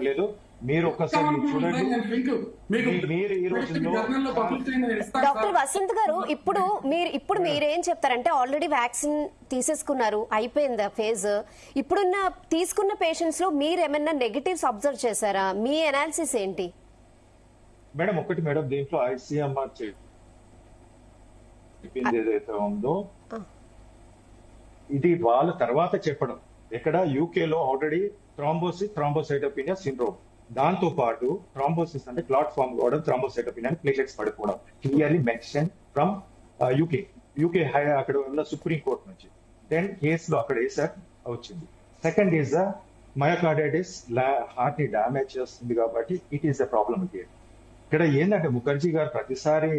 లేదు. మీరు ఒక్కసారి చూడండి. మీరు ఈ రోజుల్లో డాక్టర్ వసంత్ గారు ఇప్పుడు మీరేం చెప్తారంటే ఆల్రెడీ వ్యాక్సిన్ తీసేసుకున్నారు, అయిపోయింది ఆ ఫేజ్. ఇప్పుడున్న తీసుకున్న పేషెంట్స్ లో మీరు ఏమైనా నెగటివ్స్ అబ్జర్వ్ చేశారా? మీ అనాలిసిస్ ఏంటి? మేడం ఒకటి మేడం, దీంట్లో ఐసీఎంఆర్ చెప్పింది ఏదైతే ఉందో ఇది వాళ్ళ తర్వాత చెప్పడం. ఎక్కడ యూకేలో ఆల్రెడీ థ్రాంబోసైటోపినియా సిండ్రోమ్, దాంతో పాటు థ్రాంబోసిస్ అంటే క్లాట్ ఫామ్ కావడం, థ్రాంబోసైటోపినియా ప్లేట్లెట్స్ పడిపోవడం క్లియర్లీ మెన్షన్ ఫ్రమ్ యూకే అక్కడ ఉన్న సుప్రీం కోర్ట్ నుంచి. 10 కేసులు అక్కడ వేసారు వచ్చింది. సెకండ్ ఈజ్ మయోకార్డైటిస్, హార్ట్ ని డ్యామేజ్ చేస్తుంది కాబట్టి ఇట్ ఈస్ అ ప్రాబ్లమ్. ఇక్కడ ఏంటంటే ముఖర్జీ గారు ప్రతిసారి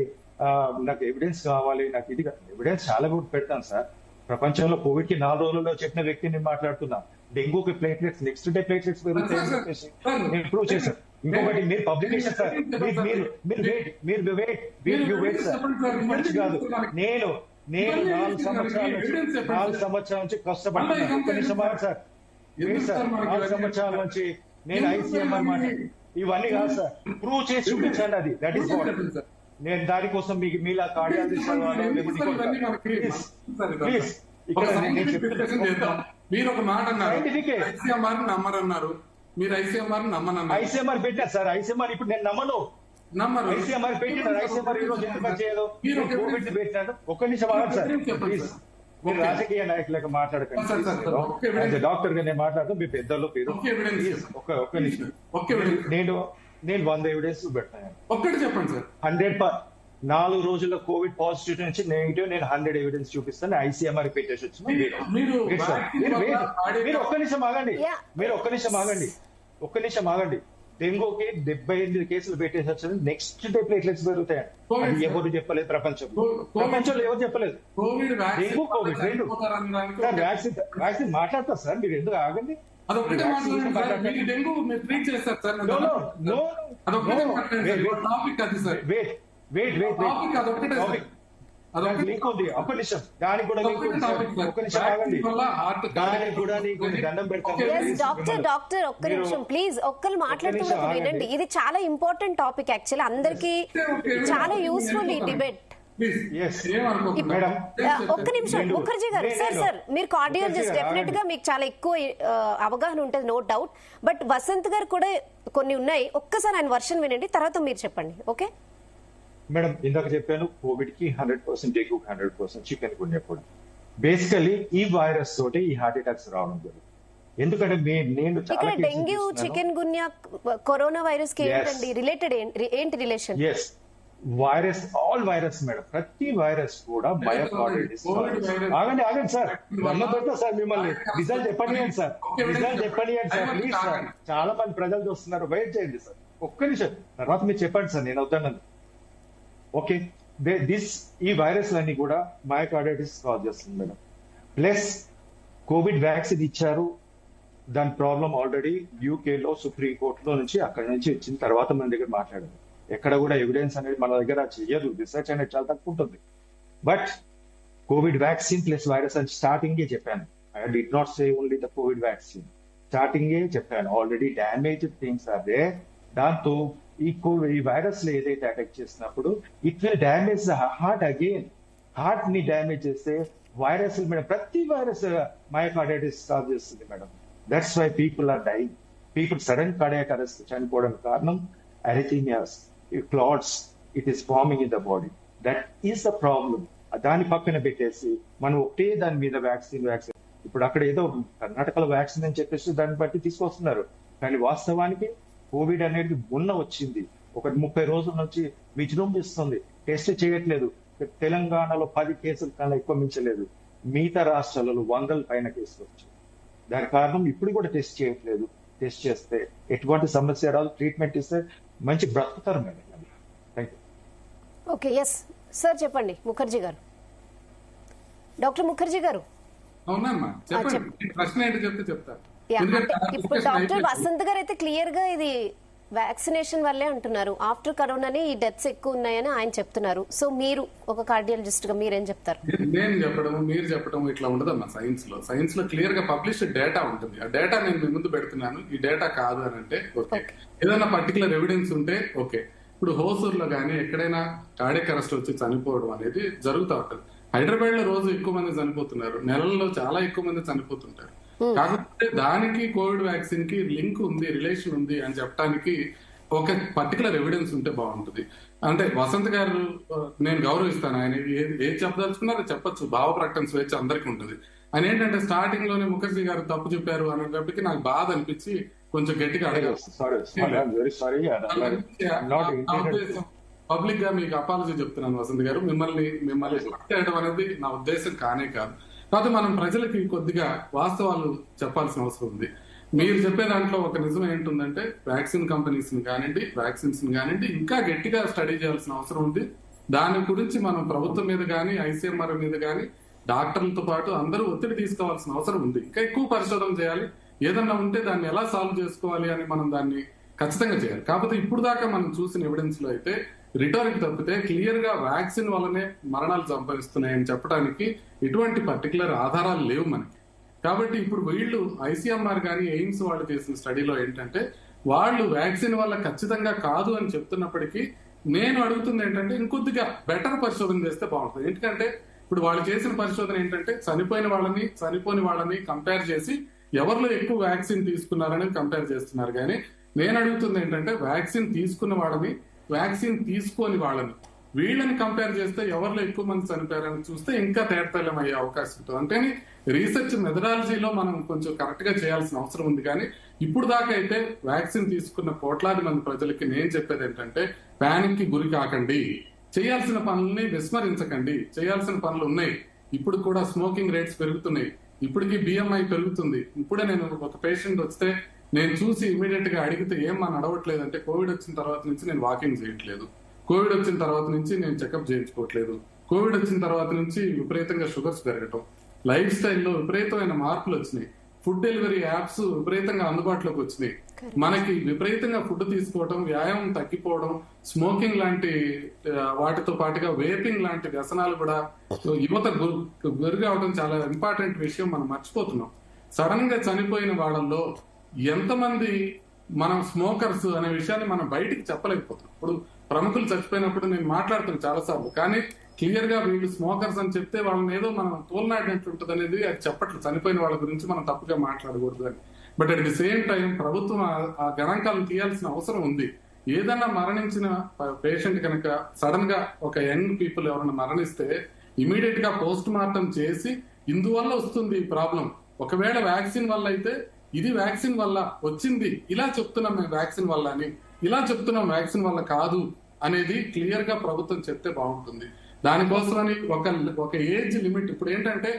నాకు ఎవిడెన్స్ కావాలి, నాకు ఇది ఎవిడెన్స్ చాలా కూడా పెడతాను సార్. ప్రపంచంలో కోవిడ్ కి 4 రోజుల్లో చెప్పిన వ్యక్తిని మాట్లాడుతున్నా. డెంగూకి ప్లేట్లెట్స్ నెక్స్ట్ డే ప్లేట్లెట్స్ పెరుగుతాయని చెప్పేసి నేను ప్రూవ్ చేశాను. ఇంకొకటి మీరు పబ్లికేషన్ సార్, మీరు వెయిట్ సార్, మంచి కాదు. నేను 4 సంవత్సరాల నుంచి కష్టపడుతున్నాను. ఒక్క నిమిషం సార్, వెయిట్ సార్. 4 సంవత్సరాల నుంచి నేను ఐసీఎంఆర్ మాట ఇవన్నీ కాదు సార్, ప్రూవ్ చేసి చూపించండి. అది దట్ ఈస్ వాట్. నేను దానికోసం మీకు మీలా కార్డియాలజిస్ట్ ప్లీజ్ ఇక్కడ మీరు ఒక మాట అన్నారు, ఐసీఎంఆర్ నమ్మరన్నారు. మీరు ఐసీఎంఆర్ నమ్మనన్నారు. ఐసీఎంఆర్ పెట్టారు సార్. ఐసీఎంఆర్ ఇప్పుడు నేను నమ్మను. ఐసీఎంఆర్ పెట్టినారు. ఐసీఎంఆర్ ఈ రోజు ఎందుకు చేయదు? కోవిడ్ పెట్టినారు. ఒక్క నిమిషం ఆగండి సార్ ప్లీజ్. మీరు రాజకీయ నాయకులకు మాట్లాడకండి. డాక్టర్ గా నేను మాట్లాడుతూ మీ పెద్దలు పేరు ఒక్క నిమిషం. నేను 100 ఎవిడెన్స్ పెడతాను. ఒక్కటి చెప్పండి సార్. 4 రోజుల్లో కోవిడ్ పాజిటివ్ నుంచి నెగిటివ్ నేను 100 ఎవిడెన్స్ చూపిస్తాను. ఐసీఎంఆర్ పెట్టేసి వచ్చిన మీరు ఒక్క నిమిషం ఆగండి. డెంగూకి 78 కేసులు పెట్టేసి వచ్చారు. నెక్స్ట్ డే ప్లేట్లెట్స్ పెరుగుతాయండి. ఎవరు చెప్పలేదు ప్రపంచంలో ఎవరు చెప్పలేదు. డెంగూ కోవిడ్ రెండు వ్యాక్సిన్ మాట్లాడతారు సార్. మీరు ఎందుకు ఆగండి? లింక్ ఉంది. ఒక్క నిమిషం, దానికి కూడా లింక్ ఉంది. ఒక్క నిమిషం ఆగండి. దానికి కూడా నీకు దండం పెడతాను. డాక్టర్ ఒక్క నిమిషం ప్లీజ్. ఒక్కరు మాట్లాడుతున్నారు వినండి. ఇది చాలా ఇంపార్టెంట్ టాపిక్. యాక్చువల్లీ అందరికి చాలా యూస్ఫుల్ ఈ డిబేట్. ఒక్క నిమిషం ముఖర్జీ గారు. సార్ మీరు కార్డియాలజిస్ట్, డెఫినెట్ గా మీకు చాలా ఎక్కువ అవగాహన ఉంటుంది, నో డౌట్. బట్ వసంత్ గారు కూడా కొన్ని ఉన్నాయి. ఒక్కసారి ఆయన వర్షన్ వినండి, తర్వాత మీరు చెప్పండి. ఓకే మేడం, ఇందాక చెప్పాను కోవిడ్ కి 100%, డెంగూ 100%, చికెన్ గున్యా కూడా. బేసికలీ ఈ వైరస్ తోటి ఈ హార్ట్ అటాక్స్ రావడం జరుగుతుంది. ఎందుకంటే నేను ఇక్కడ డెంగ్యూ, చికెన్ గున్యా, కరోనా వైరస్ కి ఏంటండి రిలేటెడ్? ఏంటి relation? Virus, all virus madam, ప్రతి వైరస్ కూడా మయోకార్డైటిస్. ఆగండి సార్, పెడతా సార్ మిమ్మల్ని. రిజల్ట్ చెప్పండి సార్, ప్లీజ్ సార్. చాలా మంది ప్రజలు చూస్తున్నారు, వెయిట్ చేయండి సార్. ఒక్క నిమిషం, తర్వాత మీరు చెప్పండి సార్, నేను వద్దన్నాను. ఓకే, ఈ వైరస్ అన్ని కూడా మయోకార్డైటిస్ కాజ్ చేస్తుంది మేడం. ప్లస్ కోవిడ్ వ్యాక్సిన్ ఇచ్చారు, దాని ప్రాబ్లం ఆల్రెడీ యూకేలో సుప్రీం కోర్టులో నుంచి అక్కడి నుంచి వచ్చిన తర్వాత మన దగ్గర మాట్లాడారు. ఎక్కడ కూడా ఎవిడెన్స్ అనేది మన దగ్గర చెయ్యదు, రీసెర్చ్ అనేది చాలా తక్కువ ఉంటుంది. But Covid vaccine plus virus అని స్టార్టింగే చెప్పాను. I did not say only the Covid vaccine, స్టార్టింగే చెప్పాను. ఆల్రెడీ డ్యామేజ్ థింగ్స్ అదే. దాంతో ఈ వైరస్ లో ఏదైతే అటాక్ చేసినప్పుడు it will damage the heart again. Heart ని డ్యామేజ్ చేస్తే వైరస్ మేడం, ప్రతి వైరస్ మయోకార్డైటిస్ కాజ్ చేస్తుంది madam. That's why people are dying. People sudden cardiac arrest చనిపోవడానికి కారణం arrhythmias, clots, it is forming in the body. That is the problem. దాని పక్కన పెట్టేసి మనం ఒకటే దాని మీద వ్యాక్సిన్. ఇప్పుడు అక్కడ ఏదో కర్ణాటకలో వ్యాక్సిన్ అని చెప్పేసి దాన్ని బట్టి తీసుకొస్తున్నారు. కానీ వాస్తవానికి కోవిడ్ అనేది వచ్చింది. ఒక 30 రోజుల నుంచి విజృంభిస్తుంది. టెస్ట్ చేయట్లేదు. తెలంగాణలో 10 కేసులు కన్నా ఎక్కువ మించలేదు. మిగతా రాష్ట్రాలలో 100 పైన కేసులు వచ్చాయి. దాని కారణం ఇప్పుడు కూడా టెస్ట్ చేయట్లేదు. టెస్ట్ చేస్తే ఎటువంటి సమస్య రాదు, ట్రీట్మెంట్ ఇస్తే మంచి బ్రతుకుతారు madam. Thank you. Okay, yes sir చెప్పండి ముఖర్జీ గారు. డాక్టర్ ముఖర్జీ గారు. అవునమ్మా చెప్పండి, ప్రశ్న ఏంటో చెప్తే చెప్తారు. ఇప్పుడు డాక్టర్ వసంత్ గారు అయితే క్లియర్ గా ఇది వ్యాక్సినేషన్ వల్లే అంటున్నారు. ఆఫ్టర్ కరోనానే ఈ డెత్స్ ఎక్కువ ఉన్నాయని ఆయన చెప్తున్నారు. సో మీరు ఒక కార్డియాలజిస్ట్ గా మీరేం చెప్తారు? నేను చెప్పడం మీరు చెప్పడం ఇట్లా ఉండదమ్మా. సైన్స్ లో క్లియర్ గా పబ్లిష్డ్ డేటా ఉంటుంది. ఆ డేటా నేను మీ ముందు పెడుతున్నాను. ఈ డేటా కాదు అని అంటే ఓకే, ఏదైనా పర్టికులర్ ఎవిడెన్స్ ఉంటే ఓకే. ఇప్పుడు హోసూర్లో కానీ ఎక్కడైనా కార్డియక్ అరెస్ట్ వచ్చి చనిపోవడం అనేది జరుగుతూ ఉంటుంది. హైదరాబాద్ లో రోజు ఎక్కువ మంది చనిపోతున్నారు, నెలల్లో చాలా ఎక్కువ మంది చనిపోతుంటారు. కాకపోతే దానికి కోవిడ్ వ్యాక్సిన్ కి లింక్ ఉంది, రిలేషన్ ఉంది అని చెప్పడానికి ఒక పర్టికులర్ ఎవిడెన్స్ ఉంటే బాగుంటుంది. అంటే వసంత్ గారు నేను గౌరవిస్తాను, ఆయన ఏది చెప్పదలుచుకున్నారో చెప్పొచ్చు, భావ ప్రకటన స్వేచ్ఛ అందరికీ ఉంటుంది. ఆయన ఏంటంటే స్టార్టింగ్ లోనే ముఖర్జీ గారు తప్పు చెప్పారు అనేటప్పటికి నాకు బాధ అనిపించి కొంచెం గట్టిగా అడగాలి. పబ్లిక్ గా మీకు అపాలజీ చెప్తున్నాను వసంత్ గారు, మిమ్మల్ని చేయడం అనేది నా ఉద్దేశం కానే కాదు. కాకపోతే మనం ప్రజలకి కొద్దిగా వాస్తవాలు చెప్పాల్సిన అవసరం ఉంది. మీరు చెప్పే దాంట్లో ఒక నిజం ఏంటుందంటే వ్యాక్సిన్ కంపెనీస్ ని కానివ్వండి, వ్యాక్సిన్స్ ని కానివ్వండి ఇంకా గట్టిగా స్టడీ చేయాల్సిన అవసరం ఉంది. దాని గురించి మనం ప్రభుత్వం మీద కానీ, ఐసీఎంఆర్ మీద కానీ, డాక్టర్లతో పాటు అందరూ ఒత్తిడి తీసుకోవాల్సిన అవసరం ఉంది. ఇంకా ఎక్కువ పరిశోధన చేయాలి. ఏదన్నా ఉంటే దాన్ని ఎలా సాల్వ్ చేసుకోవాలి అని మనం దాన్ని ఖచ్చితంగా చేయాలి. కాకపోతే ఇప్పుడు దాకా మనం చూసిన ఎవిడెన్స్ లో అయితే రిటారిక్ తప్పితే క్లియర్ గా వ్యాక్సిన్ వల్లనే మరణాలు సంభవిస్తున్నాయని చెప్పడానికి ఎటువంటి పర్టికులర్ ఆధారాలు లేవు మనకి. కాబట్టి ఇప్పుడు వీళ్ళు ఐసీఎంఆర్ కానీ ఎయిమ్స్ వాళ్ళు చేసిన స్టడీలో ఏంటంటే వాళ్ళు వ్యాక్సిన్ వల్ల ఖచ్చితంగా కాదు అని చెప్తున్నప్పటికీ నేను అడుగుతుంది ఏంటంటే ఇంకొద్దిగా బెటర్ పరిశోధన చేస్తే బాగుంటుంది. ఎందుకంటే ఇప్పుడు వాళ్ళు చేసిన పరిశోధన ఏంటంటే చనిపోయిన వాళ్ళని చనిపోని వాళ్ళని కంపేర్ చేసి ఎవరిలో ఎక్కువ వ్యాక్సిన్ తీసుకున్నారనేది కంపేర్ చేస్తున్నారు. కానీ నేను అడుగుతుంది ఏంటంటే వ్యాక్సిన్ తీసుకున్న వాళ్ళని, వ్యాక్సిన్ తీసుకోని వాళ్ళని, వీళ్ళని కంపేర్ చేస్తే ఎవరిలో ఎక్కువ మంది చనిపోయారని చూస్తే ఇంకా తేటతెల్లం అయ్యే అవకాశం ఉంటుంది. అంటే రీసెర్చ్ మెథడాలజీలో మనం కొంచెం కరెక్ట్ గా చేయాల్సిన అవసరం ఉంది. కానీ ఇప్పుడు దాకా అయితే వ్యాక్సిన్ తీసుకున్న కోట్లాది మంది ప్రజలకి నేను చెప్పేది ఏంటంటే ప్యానిక్ కి గురి కాకండి, చేయాల్సిన పనుల్ని విస్మరించకండి. చేయాల్సిన పనులు ఉన్నాయి. ఇప్పుడు కూడా స్మోకింగ్ రేట్స్ పెరుగుతున్నాయి, ఇప్పటికీ బిఎంఐ పెరుగుతుంది. ఇప్పుడే నేను ఒక పేషెంట్ వస్తే నేను చూసి ఇమీడియట్ గా అడిగితే ఏం మా నడవట్లేదు అంటే కోవిడ్ వచ్చిన తర్వాత నుంచి నేను వాకింగ్ చేయట్లేదు, కోవిడ్ వచ్చిన తర్వాత నుంచి నేను చెకప్ చేయించుకోవట్లేదు, కోవిడ్ వచ్చిన తర్వాత నుంచి విపరీతంగా షుగర్స్ పెరగటం, లైఫ్ స్టైల్లో విపరీతమైన మార్పులు వచ్చినాయి, ఫుడ్ డెలివరీ యాప్స్ విపరీతంగా అందుబాటులోకి వచ్చినాయి, మనకి విపరీతంగా ఫుడ్ తీసుకోవడం, వ్యాయామం తగ్గిపోవడం, స్మోకింగ్ లాంటి వాటితో పాటుగా వేపింగ్ లాంటి వ్యసనాలు కూడా యువత గురి కావడం చాలా ఇంపార్టెంట్ విషయం. మనం మర్చిపోతున్నాం. సడన్ గా చనిపోయిన వాళ్ళల్లో ఎంతమంది మనం స్మోకర్స్ అనే విషయాన్ని మనం బయటికి చెప్పలేకపోతున్నాం. ఇప్పుడు ప్రముఖులు చచ్చిపోయినప్పుడు నేను మాట్లాడుతున్నాను చాలా సార్లు, కానీ క్లియర్ గా వీళ్ళు స్మోకర్స్ అని చెప్తే వాళ్ళని ఏదో మనం తోలనాడినట్టు ఉంటుంది అనేది అది చెప్పట్లేదు. చనిపోయిన వాళ్ళ గురించి మనం తప్పుగా మాట్లాడకూడదు అని. But at the same time ప్రభుత్వం ఆ గణాంకాలను తీయాల్సిన అవసరం ఉంది. ఏదన్నా మరణించిన పేషెంట్ కనుక సడన్ గా ఒక యంగ్ పీపుల్ ఎవరైనా మరణిస్తే ఇమీడియట్ గా పోస్ట్ మార్టం చేసి ఇందువల్ల వస్తుంది ఈ ప్రాబ్లం, ఒకవేళ వ్యాక్సిన్ వల్ల అయితే ఇది వ్యాక్సిన్ వల్ల వచ్చింది, ఇలా చెప్తున్నాం మేము వ్యాక్సిన్ వల్ల అని, ఇలా చెప్తున్నాం వ్యాక్సిన్ వల్ల కాదు అనేది క్లియర్ గా ప్రభుత్వం చెప్తే బాగుంటుంది. దానికోసమని ఒక ఏజ్ లిమిట్, ఇప్పుడు ఏంటంటే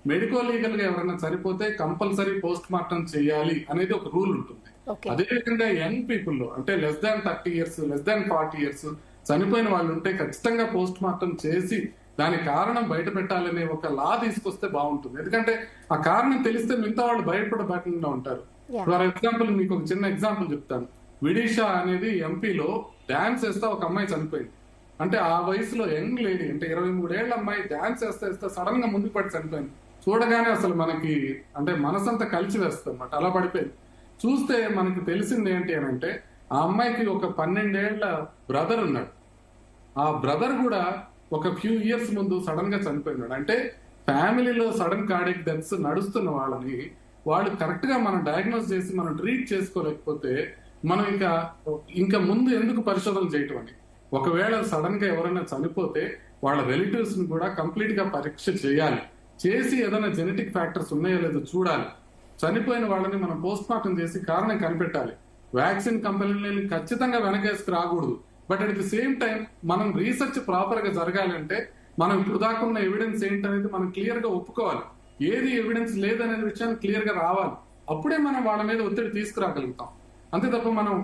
మెడికో లీగల్ గా ఎవరైనా చనిపోతే కంపల్సరీ పోస్ట్ మార్టం చేయాలి అనేది ఒక రూల్ ఉంటుంది. అదేవిధంగా యంగ్ పీపుల్ లో అంటే less than 30 years, less than 40 years చనిపోయిన వాళ్ళు ఉంటే ఖచ్చితంగా పోస్ట్ మార్టం చేసి దాని కారణం బయట పెట్టాలనే ఒక లా తీసుకొస్తే బాగుంటుంది. ఎందుకంటే ఆ కారణం తెలిస్తే మిగతా వాళ్ళు భయపడకుండా ఉంటారు. ఫర్ ఎగ్జాంపుల్ మీకు ఒక చిన్న ఎగ్జాంపుల్ చెప్తాను. విడిషా అనేది ఎంపీలో డాన్స్ వేస్తే ఒక అమ్మాయి చనిపోయింది. అంటే ఆ వయసులో యంగ్ లేడీ అంటే 23 ఏళ్ల అమ్మాయి డాన్స్ వేస్తే సడన్ గా ముందుకు పడి చనిపోయింది. చూడగానే అసలు మనకి అంటే మనసంతా కలిసి వేస్తుంది అన్నమాట, అలా పడిపోయింది. చూస్తే మనకి తెలిసింది ఏంటి అని అంటే ఆ అమ్మాయికి ఒక 12 ఏళ్ల బ్రదర్ ఉన్నాడు. ఆ బ్రదర్ కూడా ఒక ఫ్యూ ఇయర్స్ ముందు సడన్ గా చనిపోయినాడు. అంటే ఫ్యామిలీలో సడన్ కార్డియక్ డెత్స్ నడుస్తున్న వాళ్ళని వాళ్ళు కరెక్ట్ గా మనం డయాగ్నోస్ చేసి మనం ట్రీట్ చేసుకోలేకపోతే మనం ఇంకా ముందు ఎందుకు పరిశోధన చేయటం అని. ఒకవేళ సడన్ గా ఎవరైనా చనిపోతే వాళ్ళ రిలేటివ్స్ ని కూడా కంప్లీట్ గా పరీక్ష చేయాలి, చేసి ఏదైనా జెనెటిక్ ఫ్యాక్టర్స్ ఉన్నాయో లేదో చూడాలి. చనిపోయిన వాళ్ళని మనం పోస్ట్ మార్టం చేసి కారణం కనిపెట్టాలి. వ్యాక్సిన్ కంపెనీలని ఖచ్చితంగా వెనకేసుకు రాకూడదు. But at the same time మనం రీసెర్చ్ ప్రాపర్ గా జరగాలంటే మనం ఇప్పుడు దాకా ఉన్న ఎవిడెన్స్ ఏంటనేది మనం క్లియర్ గా ఒప్పుకోవాలి. ఏది ఎవిడెన్స్ లేదనే విషయాన్ని క్లియర్ గా రావాలి. అప్పుడే మనం వాళ్ళ మీద ఒత్తిడి తీసుకురాగలుగుతాం. అంతే తప్ప మనం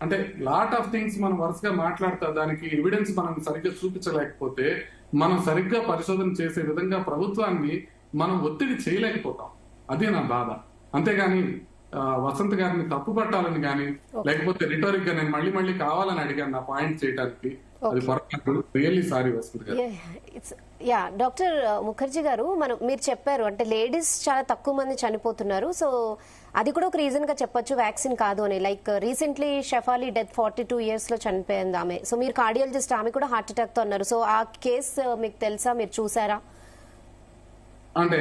అంటే లాట్ ఆఫ్ థింగ్స్ మనం వరుసగా మాట్లాడతా దానికి ఎవిడెన్స్ మనం సరిగ్గా చూపించలేకపోతే మనం సరిగ్గా పరిశోధన చేసే విధంగా ప్రభుత్వాన్ని మనం ఒత్తిడి చేయలేకపోతాం. అదే నా బాధ. అంతేగాని వసంత్ గారిని తప్పు పట్టాలని కానీ లేకపోతే రిటోరిక్ గా నేను మళ్ళీ మళ్ళీ కావాలని అడిగాను నా పాయింట్ చేయడానికి. అది పొరపాటు. రియల్లీ సారీ వసంత్ గారు. యా డాక్టర్ ముఖర్జీ గారు, మీరు చెప్పారు అంటే లేడీస్ చాలా తక్కువ మంది చనిపోతున్నారు, సో అది కూడా ఒక రీజన్ గా చెప్పొచ్చు వ్యాక్సిన్ కాదు అని. Like recently Shefali death 42 years లో చనిపోయింది ఆమె. సో మీరు కార్డియాలజిస్ట్, ఆమె కూడా హార్ట్ అటాక్ తో అన్నారు. సో ఆ కేసు మీకు తెలుసా, మీరు చూసారా? అంటే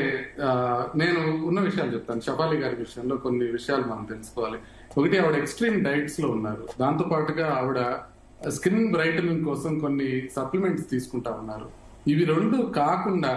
నేను ఉన్న విషయాలు చెప్తాను. షఫాలి గారి విషయంలో కొన్ని విషయాలు మనం తెలుసుకోవాలి. ఒకటి, ఆవిడ ఎక్స్ట్రీమ్ డైట్స్ లో ఉన్నారు. దాంతో పాటుగా ఆవిడ స్కిన్ బ్రైటనింగ్ కోసం కొన్ని సప్లిమెంట్స్ తీసుకుంటా ఉన్నారు. ఇవి రెండు కాకుండా